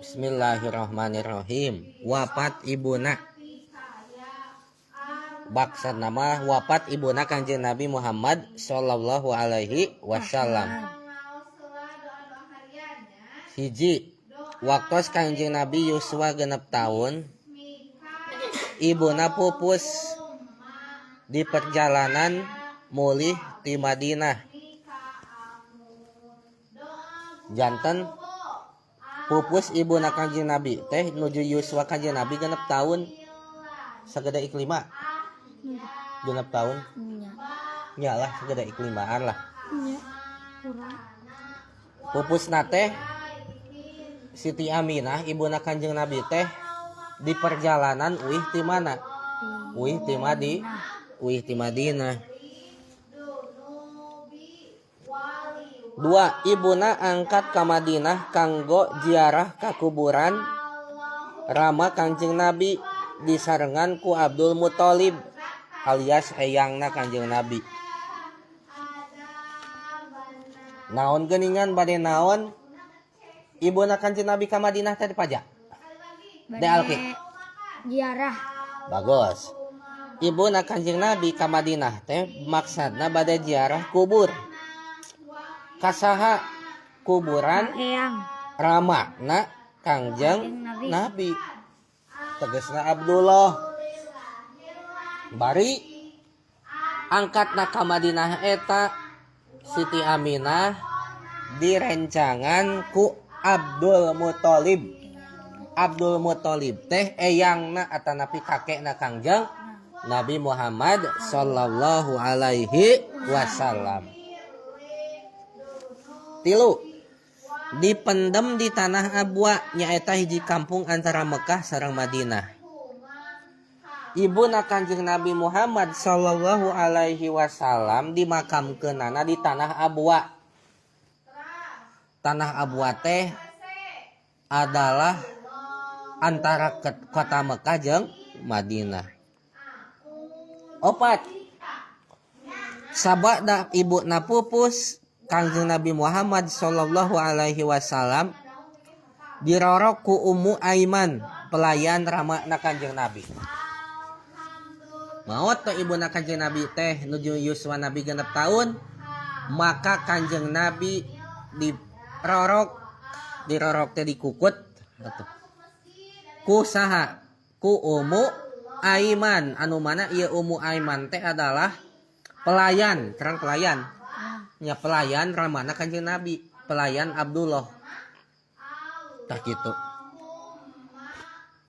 Bismillahirrahmanirrahim. Wafat ibuna. Baksan nama wafat ibuna Kanjeng Nabi Muhammad sallallahu alaihi wasallam. Hiji, waktu Kanjeng Nabi yuswa genep tahun, ibuna pupus di perjalanan mulih di Madinah. Janten pupus ibuna Kanjeng Nabi teh nuju yuswa Kanjeng Nabi genep tahun. Sageda iklima genep tahun nyalah sageda iklimaan lah pupus nate Siti Aminah ibuna Kanjeng Nabi teh di perjalanan uih ti mana? Uih ti Madinah. Dua, ibuna angkat ka Madinah kanggo ziarah ka kuburan rama Kanjeng Nabi disarengan ku Abdul Muthalib alias eyangna Kanjeng Nabi. Naon geuningan bade naon ibuna Kanjeng Nabi ka Madinah teh pajak? Dealki ziarah. Bagus. Ibuna Kanjeng Nabi ka Madinah teh maksudna bade ziarah kubur. Kasaha kuburan Eyang rama na Kanjeng Nabi. Tegasna Abdullah. Bari angkatna ka Madinah eta Siti Aminah direncangan ku Abdul Muthalib. Abdul Muthalib teh eyangna atanapi kakekna Kanjeng Nabi Muhammad sallallahu alaihi wasallam. Tilu, dipendem di tanah Abwa nyaeta hiji kampung antara Mekah sareng Madinah. Ibuna Kanjeng Nabi Muhammad sallallahu alaihi wasallam dimakamkeunana di tanah Abwa. Tanah Abwa teh adalah antara kota Mekah jeung Madinah. Opat, sabada ibuna pupus Kanjeng Nabi Muhammad sallallahu alaihi wasallam dirorok ku Ummu Aiman, pelayan ramana Kanjeng Nabi. Maot teh ibuna Kanjeng Nabi teh nuju yuswa Nabi genep tahun, maka Kanjeng Nabi dirorok teh dikukut ku saha? Ku Ummu Aiman, anu mana ieu Ummu Aiman teh adalah pelayan, terang pelayan. Ya pelayan ramana Kanjeng Nabi, pelayan Abdullah. Tah kitu.